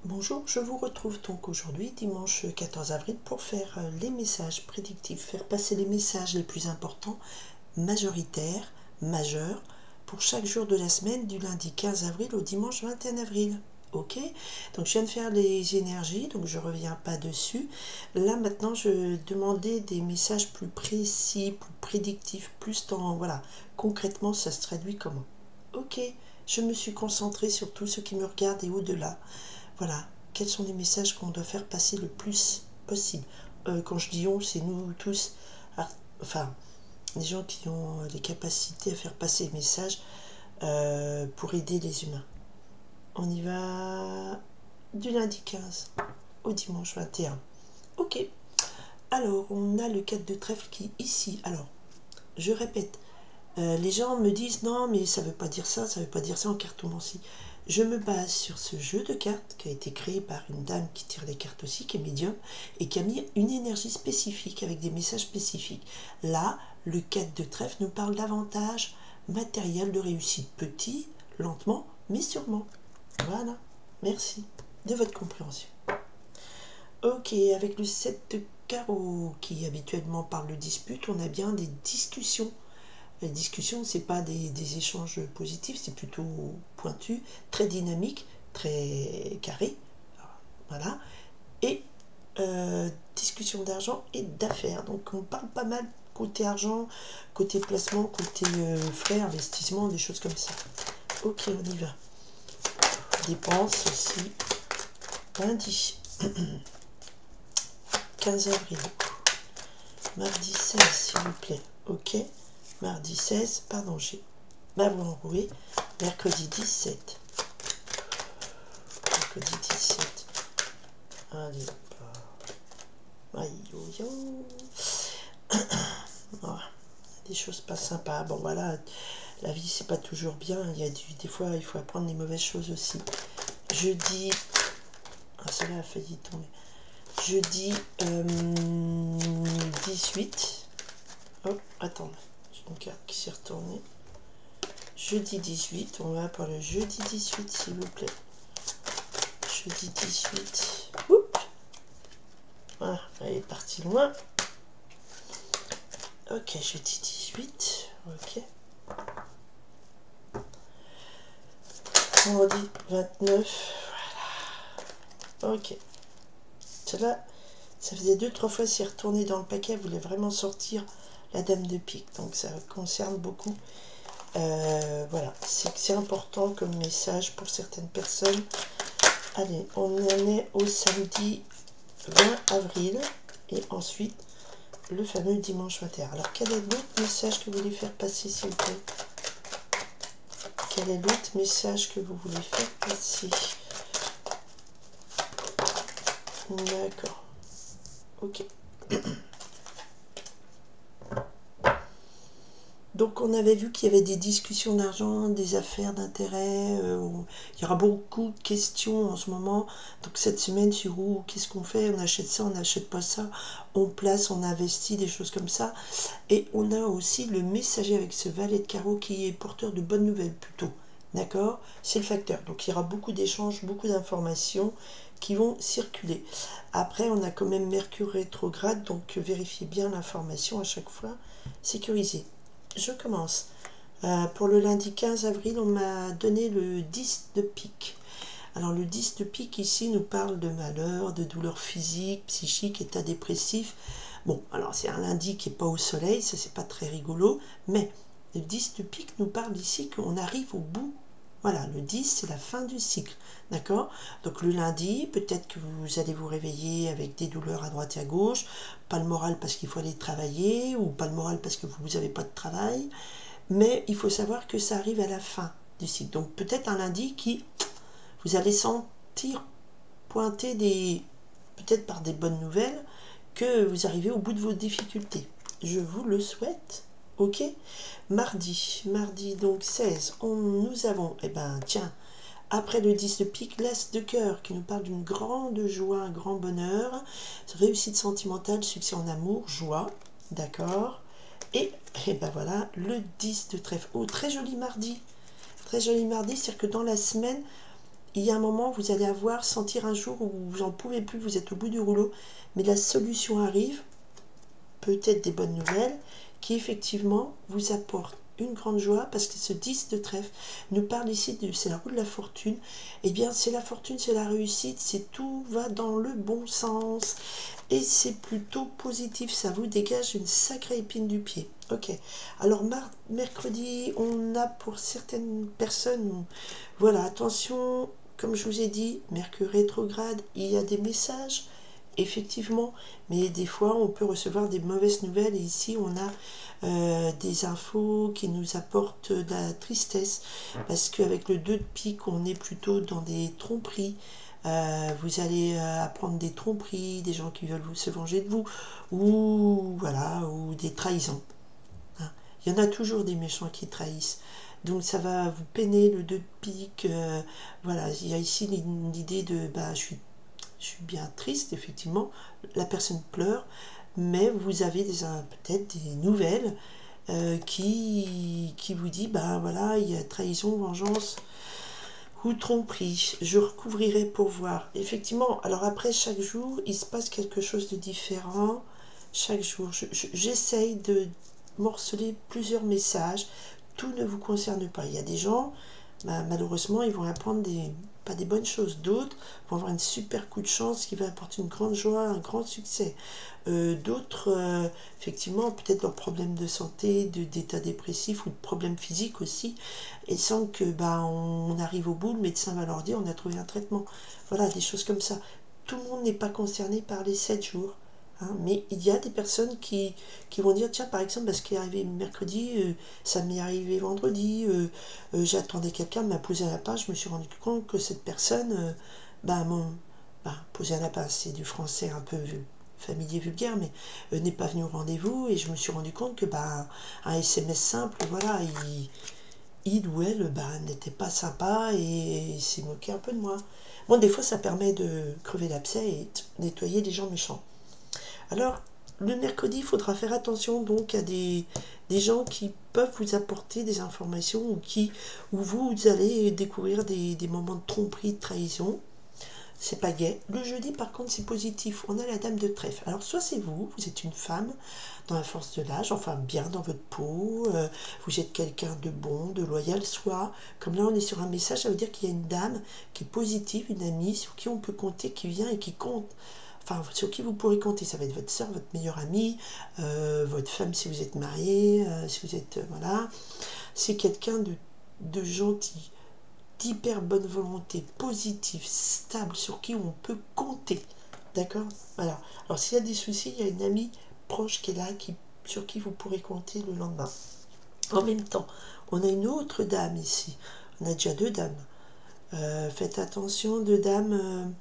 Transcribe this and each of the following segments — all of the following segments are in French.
Bonjour, je vous retrouve donc aujourd'hui, dimanche 14 avril, pour faire les messages prédictifs, faire passer les messages les plus importants, majoritaires, majeurs, pour chaque jour de la semaine, du lundi 15 avril au dimanche 21 avril. Ok, donc je viens de faire les énergies, donc je ne reviens pas dessus. Là maintenant, je demandais des messages plus précis, plus prédictifs, plus dans, voilà, concrètement ça se traduit comment. Ok, je me suis concentrée sur tout ce qui me regarde et au-delà. Voilà, quels sont les messages qu'on doit faire passer le plus possible. Quand je dis on, c'est nous tous, enfin, les gens qui ont les capacités à faire passer les messages pour aider les humains. On y va du lundi 15 au dimanche 21. Ok, alors on a le 4 de trèfle qui ici, alors, je répète, les gens me disent non mais ça veut pas dire ça, ça veut pas dire ça en cartomancie. Je me base sur ce jeu de cartes qui a été créé par une dame qui tire les cartes aussi, qui est médium, et qui a mis une énergie spécifique avec des messages spécifiques. Là, le 4 de trèfle nous parle davantage matériel de réussite. Petit, lentement, mais sûrement. Voilà, merci de votre compréhension. Ok, avec le 7 de carreau qui habituellement parle de dispute, on a bien des discussions. Les discussions, ce n'est pas des échanges positifs, c'est plutôt pointu, très dynamique, très carré. Voilà. Et discussion d'argent et d'affaires. Donc on parle pas mal côté argent, côté placement, côté frais, investissement, des choses comme ça. Ok, on y va. Dépenses aussi. Lundi 15 avril. Mardi 16, s'il vous plaît. Ok. Mardi 16, pardon, j'ai ma voix enrouée. Mercredi 17. Mercredi 17. Allez, aïe, yo, yo. Des choses pas sympas. Bon, voilà, la vie, c'est pas toujours bien. Il y a des fois, il faut apprendre les mauvaises choses aussi. Jeudi. Ah, celle-là a failli tomber. Jeudi 18. Oh, attends. J'ai une carte qui s'est retournée. Jeudi 18. On va pour le jeudi 18, s'il vous plaît. Jeudi 18. Oups. Voilà, elle est partie loin. Ok, jeudi 18. Ok. Vendredi 29. Voilà. Ok. Cela, ça faisait 2-3 fois s'y retourner dans le paquet. Elle voulait vraiment sortir la dame de pique. Donc ça concerne beaucoup. Voilà. C'est important comme message pour certaines personnes. Allez, on en est au samedi 20 avril. Et ensuite, le fameux dimanche 21. Alors, quel est l'autre message que vous voulez faire passer, s'il vous plaît? Quel est l'autre message que vous voulez faire passer? D'accord. Ok. Donc, on avait vu qu'il y avait des discussions d'argent, des affaires d'intérêt. Il y aura beaucoup de questions en ce moment. Donc, cette semaine, sur où, qu'est-ce qu'on fait? On achète ça, on n'achète pas ça. On place, on investit, des choses comme ça. Et on a aussi le messager avec ce valet de carreau qui est porteur de bonnes nouvelles plutôt. D'accord? C'est le facteur. Donc, il y aura beaucoup d'échanges, beaucoup d'informations qui vont circuler. Après, on a quand même Mercure rétrograde. Donc, vérifiez bien l'information à chaque fois. Sécurisé. Je commence. Pour le lundi 15 avril, on m'a donné le 10 de pique. Alors le 10 de pique ici nous parle de malheur, de douleurs physiques, psychiques, état dépressif. Bon, alors c'est un lundi qui n'est pas au soleil, ça c'est pas très rigolo, mais le 10 de pique nous parle ici qu'on arrive au bout. Voilà, le 10 c'est la fin du cycle, d'accord? Donc le lundi, peut-être que vous allez vous réveiller avec des douleurs à droite et à gauche, pas le moral parce qu'il faut aller travailler, ou pas le moral parce que vous n'avez pas de travail, mais il faut savoir que ça arrive à la fin du cycle. Donc peut-être un lundi qui, vous allez sentir pointer peut-être par des bonnes nouvelles, que vous arrivez au bout de vos difficultés. Je vous le souhaite. Ok? Mardi donc 16, nous avons, tiens, après le 10 de pique, l'as de cœur qui nous parle d'une grande joie, un grand bonheur, réussite sentimentale, succès en amour, joie, d'accord? Et voilà, le 10 de trèfle. Oh, très joli mardi, c'est-à-dire que dans la semaine, il y a un moment, vous allez sentir un jour où vous n'en pouvez plus, vous êtes au bout du rouleau, mais la solution arrive, peut-être des bonnes nouvelles, qui effectivement vous apportent une grande joie, parce que ce 10 de trèfle nous parle ici de c'est la roue de la fortune. Eh bien, c'est la fortune, c'est la réussite, c'est tout va dans le bon sens et c'est plutôt positif, ça vous dégage une sacrée épine du pied. Ok, alors mercredi, on a pour certaines personnes, voilà, attention, comme je vous ai dit, Mercure rétrograde, il y a des messages, effectivement, mais des fois on peut recevoir des mauvaises nouvelles et ici on a des infos qui nous apportent de la tristesse parce qu'avec le 2 de pique on est plutôt dans des tromperies. Vous allez apprendre des tromperies, des gens qui veulent se venger de vous ou voilà, ou des trahisons, hein. Il y en a toujours des méchants qui trahissent, donc ça va vous peiner le 2 de pique. Voilà, il y a ici l'idée de bah, je suis bien triste, effectivement, la personne pleure, mais vous avez peut-être des nouvelles qui vous dit, ben voilà, il y a trahison, vengeance ou tromperie. Je recouvrirai pour voir. Effectivement, alors après, chaque jour, il se passe quelque chose de différent. Chaque jour, j'essaye de morceler plusieurs messages. Tout ne vous concerne pas. Il y a des gens, malheureusement, ils vont apprendre pas des bonnes choses. D'autres vont avoir une super coup de chance qui va apporter une grande joie, un grand succès. D'autres, effectivement, peut-être leurs problèmes de santé, d'état dépressif ou de problèmes physiques aussi, et sans que on arrive au bout, le médecin va leur dire on a trouvé un traitement. Voilà, des choses comme ça. Tout le monde n'est pas concerné par les 7 jours. Hein, mais il y a des personnes qui vont dire tiens, par exemple, ce qui est arrivé mercredi, ça m'est arrivé vendredi, j'attendais quelqu'un, m'a posé un lapin, je me suis rendu compte que cette personne, poser un lapin, c'est du français un peu familier vulgaire, mais n'est pas venu au rendez-vous, et je me suis rendu compte que un SMS simple, voilà, il ou elle n'était pas sympa et s'est moqué un peu de moi. Bon, des fois ça permet de crever l'abcès et nettoyer les gens méchants. Alors, le mercredi, il faudra faire attention donc à des gens qui peuvent vous apporter des informations où vous allez découvrir des moments de tromperie, de trahison. C'est pas gai. Le jeudi, par contre, c'est positif. On a la dame de trèfle. Alors, soit c'est vous êtes une femme dans la force de l'âge, enfin bien dans votre peau, vous êtes quelqu'un de bon, de loyal, soit, comme là on est sur un message, ça veut dire qu'il y a une dame qui est positive, une amie sur qui on peut compter, qui vient et qui compte. Enfin, sur qui vous pourrez compter, ça va être votre soeur, votre meilleure amie, votre femme si vous êtes marié, si vous êtes, voilà. C'est quelqu'un de gentil, d'hyper bonne volonté, positif, stable, sur qui on peut compter. D'accord? Voilà. Alors, s'il y a des soucis, il y a une amie proche qui est là, sur qui vous pourrez compter le lendemain. En même temps, on a une autre dame ici. On a déjà 2 dames. Faites attention, 2 dames.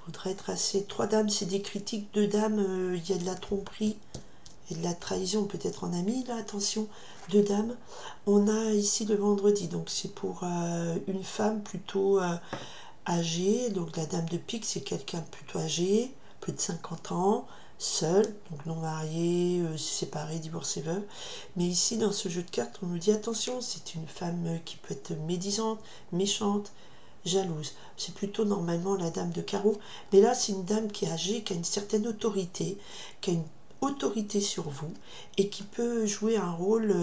Faudrait être assez. 3 dames, c'est des critiques. 2 dames, il y a de la tromperie et de la trahison, peut-être en ami, là, attention. 2 dames. On a ici le vendredi, donc c'est pour une femme plutôt âgée. Donc la dame de pique, c'est quelqu'un de plutôt âgé, plus de 50 ans, seul, donc non marié, séparé, divorcé, veuve. Mais ici, dans ce jeu de cartes, on nous dit attention, c'est une femme qui peut être médisante, méchante, jalouse. C'est plutôt normalement la dame de carreau. Mais là, c'est une dame qui est âgée, qui a une certaine autorité, qui a une autorité sur vous et qui peut jouer un rôle,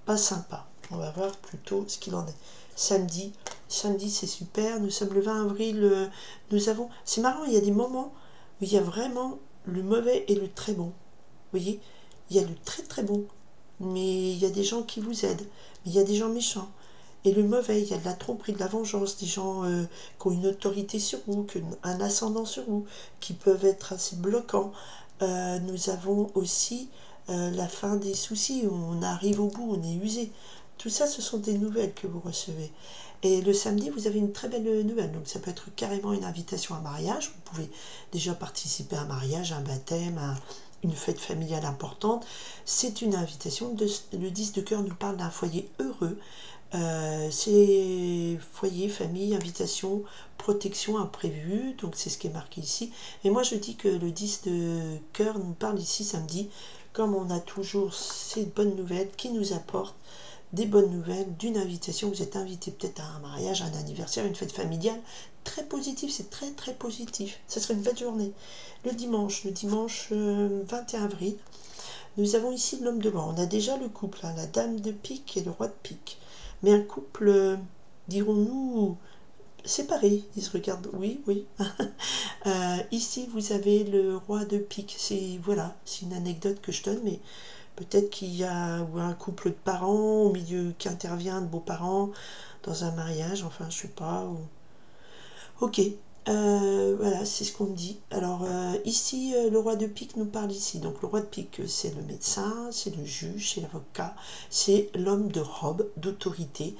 pas sympa. On va voir plutôt ce qu'il en est. Samedi, c'est super. Nous sommes le 20 avril. C'est marrant, il y a des moments où il y a vraiment le mauvais et le très bon. Vous voyez, il y a le très très bon, mais il y a des gens qui vous aident. Mais il y a des gens méchants. Et le mauvais, il y a de la tromperie, de la vengeance, des gens qui ont une autorité sur vous, un ascendant sur vous, qui peuvent être assez bloquants. Nous avons aussi la fin des soucis, où on arrive au bout, on est usé. Tout ça, ce sont des nouvelles que vous recevez. Et le samedi, vous avez une très belle nouvelle. Donc ça peut être carrément une invitation à un mariage. Vous pouvez déjà participer à un mariage, à un baptême, à une fête familiale importante. C'est une invitation. Le 10 de cœur nous parle d'un foyer heureux. C'est foyer, famille, invitation, protection imprévue, donc c'est ce qui est marqué ici. Et moi je dis que le 10 de cœur nous parle ici samedi, comme on a toujours ces bonnes nouvelles qui nous apportent des bonnes nouvelles, d'une invitation. Vous êtes invité peut-être à un mariage, à un anniversaire, une fête familiale. Très positif, c'est très très positif. Ça serait une belle journée. Le dimanche 21 avril, nous avons ici l'homme de bord. On a déjà le couple, hein, la dame de pique et le roi de pique. Mais un couple, dirons-nous, séparé. Ils se regardent, oui, oui. Ici, vous avez le roi de pique. C'est voilà, c'est une anecdote que je donne, mais peut-être qu'il y a un couple de parents au milieu qui intervient, de beaux-parents, dans un mariage, enfin, je sais pas. Ou... Ok, voilà, c'est ce qu'on me dit. Alors, ici, le roi de pique nous parle ici. Donc, le roi de pique, c'est le médecin, c'est le juge, c'est l'avocat, c'est l'homme de robe, d'autorité.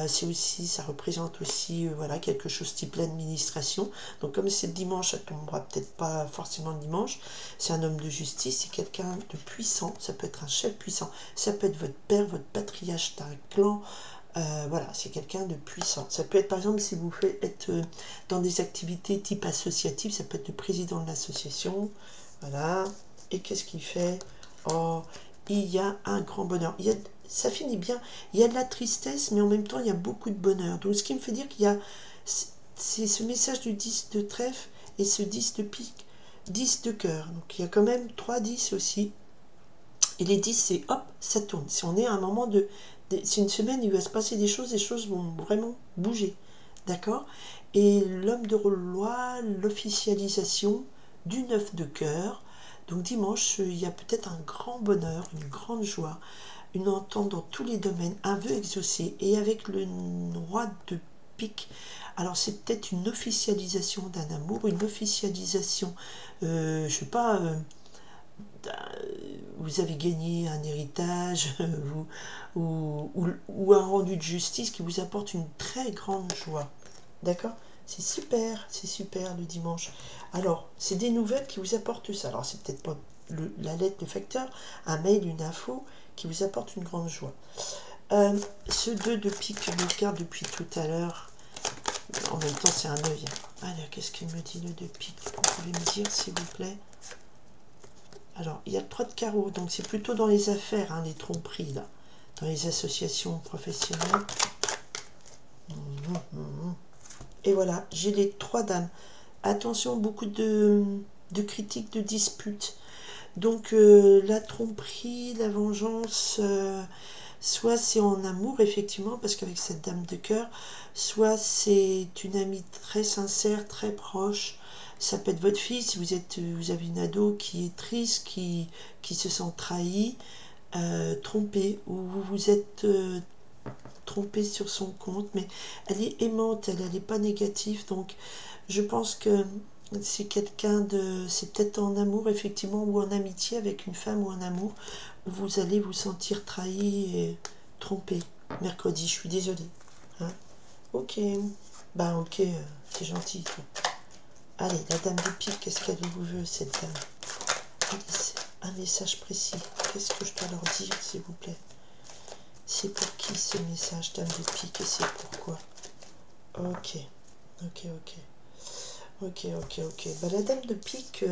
C'est aussi, ça représente aussi voilà, quelque chose type l'administration. Donc comme c'est le dimanche, ça tombera peut-être pas forcément le dimanche. C'est un homme de justice, c'est quelqu'un de puissant. Ça peut être un chef puissant, ça peut être votre père, votre patriarche d'un clan. Voilà, c'est quelqu'un de puissant. Ça peut être par exemple si vous faites dans des activités type associative, ça peut être le président de l'association. Voilà. Et qu'est-ce qu'il fait? Oh, il y a un grand bonheur. Ça finit bien. Il y a de la tristesse, mais en même temps, il y a beaucoup de bonheur. Donc, ce qui me fait dire qu'il y a... C'est ce message du 10 de trèfle et ce 10 de pique, 10 de cœur. Donc, il y a quand même 3 10 aussi. Et les 10, c'est hop, ça tourne. Si on est à un moment c'est une semaine, il va se passer des choses vont vraiment bouger. D'accord? Et l'homme de loi, l'officialisation du 9 de cœur. Donc dimanche, il y a peut-être un grand bonheur, une grande joie, une entente dans tous les domaines, un vœu exaucé. Et avec le roi de pique, alors c'est peut-être une officialisation d'un amour, une officialisation, je sais pas, vous avez gagné un héritage ou un rendu de justice qui vous apporte une très grande joie. D'accord? C'est super le dimanche. Alors, c'est des nouvelles qui vous apportent ça. Alors, c'est peut-être pas la lettre, le facteur, un mail, une info qui vous apporte une grande joie. Ce 2 de pique que je regarde depuis tout à l'heure, en même temps, c'est un 9e. Alors, qu'est-ce qu'il me dit le 2 de pique? Vous pouvez me dire, s'il vous plaît? Alors, il y a le 3 de carreau, donc c'est plutôt dans les affaires, hein, les tromperies, là. Dans les associations professionnelles. Et voilà, j'ai les 3 dames. Attention, beaucoup de critiques, de disputes. Donc, la tromperie, la vengeance, soit c'est en amour, effectivement, parce qu'avec cette dame de cœur, soit c'est une amie très sincère, très proche. Ça peut être votre fille, si vous avez une ado qui est triste, qui se sent trahie, trompée, ou vous vous êtes trompé sur son compte, mais elle est aimante, elle n'est pas négative, donc je pense que c'est c'est peut-être en amour, effectivement, ou en amitié avec une femme ou en amour, où vous allez vous sentir trahi et trompé. Mercredi, je suis désolée. Hein, ok, bah ok, c'est gentil. Allez, la dame de pique, qu'est-ce qu'elle vous veut, cette dame? Un message précis. Qu'est-ce que je dois leur dire, s'il vous plaît? C'est pour qui ce message, dame de pique, et c'est pourquoi? Ok. Bah, la dame de pique,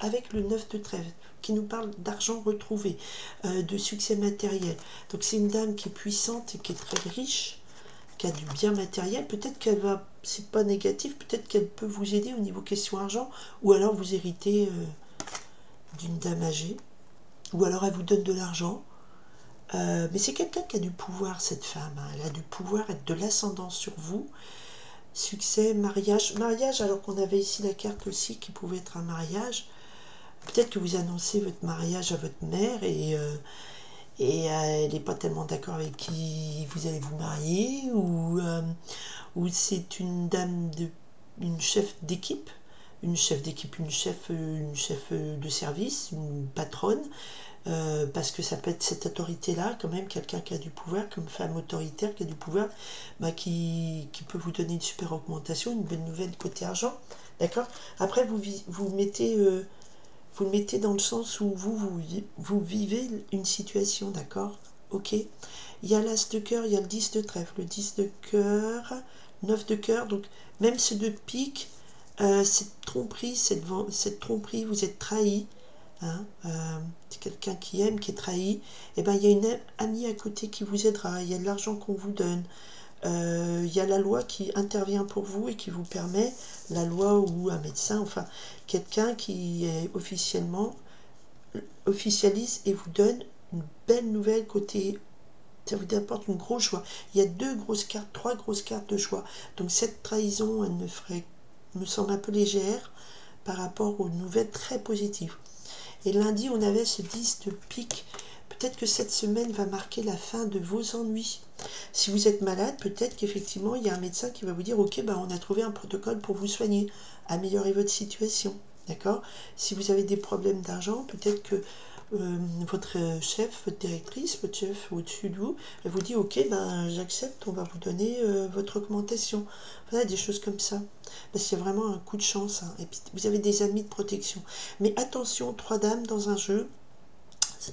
avec le 9 de trèfle, qui nous parle d'argent retrouvé, de succès matériel. Donc c'est une dame qui est puissante et qui est très riche, qui a du bien matériel. Peut-être qu'elle va, c'est pas négatif, peut-être qu'elle peut vous aider au niveau question argent, ou alors vous héritez d'une dame âgée, ou alors elle vous donne de l'argent. Mais c'est quelqu'un qui a du pouvoir, cette femme. Hein. Elle a du pouvoir, elle a de l'ascendance sur vous. Succès, mariage. Mariage, alors qu'on avait ici la carte aussi qui pouvait être un mariage. Peut-être que vous annoncez votre mariage à votre mère et elle n'est pas tellement d'accord avec qui vous allez vous marier, ou c'est une dame, une chef d'équipe, une chef de service, une patronne, parce que ça peut être cette autorité-là, quand même, quelqu'un qui a du pouvoir, comme femme autoritaire qui a du pouvoir, bah, qui peut vous donner une super augmentation, une bonne nouvelle côté argent, d'accord? Après, vous le mettez dans le sens où vous vivez une situation, d'accord? Ok? Il y a l'as de cœur, il y a le 10 de trèfle, le 10 de cœur, 9 de cœur, donc même ce 2 de pique, cette tromperie, vous êtes trahi, Hein, c'est quelqu'un qui aime, qui est trahi, et ben il y a une amie à côté qui vous aidera, il y a de l'argent qu'on vous donne, il y a la loi qui intervient pour vous et qui vous permet, la loi ou un médecin, enfin quelqu'un qui est officialise et vous donne une belle nouvelle côté, ça vous apporte une grosse joie. Il y a deux grosses cartes, trois grosses cartes de joie. Donc cette trahison, elle me semble un peu légère par rapport aux nouvelles très positives. Et lundi, on avait ce 10 de pique. Peut-être que cette semaine va marquer la fin de vos ennuis. Si vous êtes malade, peut-être qu'effectivement, il y a un médecin qui va vous dire « Ok, ben, on a trouvé un protocole pour vous soigner, améliorer votre situation. » D'accord? Si vous avez des problèmes d'argent, peut-être que votre chef, votre directrice, votre chef au-dessus de vous, elle vous dit « Ok, ben, j'accepte, on va vous donner votre augmentation. » Voilà, des choses comme ça. Parce qu'il y a vraiment un coup de chance. Hein. Et puis, vous avez des amis de protection. Mais attention, 3 dames dans un jeu,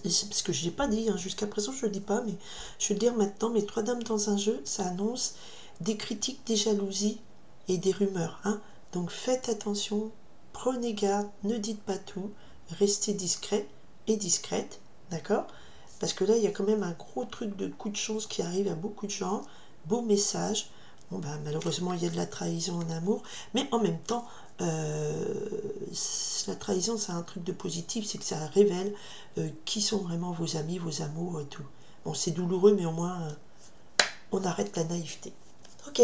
parce que je n'ai pas dit, hein, jusqu'à présent je ne le dis pas, mais je vais le dire maintenant, mais 3 dames dans un jeu, ça annonce des critiques, des jalousies et des rumeurs. Hein. Donc faites attention, prenez garde, ne dites pas tout, restez discret et discrète, d'accord? Parce que là, il y a quand même un gros truc de coup de chance qui arrive à beaucoup de gens, beau message. Bon, ben, malheureusement, il y a de la trahison en amour, mais en même temps, la trahison, c'est un truc de positif, c'est que ça révèle qui sont vraiment vos amis, vos amours et tout. Bon, c'est douloureux, mais au moins, on arrête la naïveté. Ok.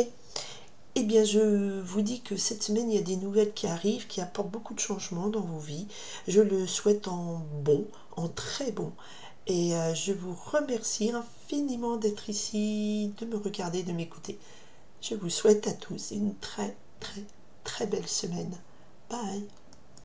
Eh bien, je vous dis que cette semaine, il y a des nouvelles qui arrivent, qui apportent beaucoup de changements dans vos vies. Je le souhaite en bon, en très bon. Et je vous remercie infiniment d'être ici, de me regarder, de m'écouter. Je vous souhaite à tous une très, très, très belle semaine. Bye.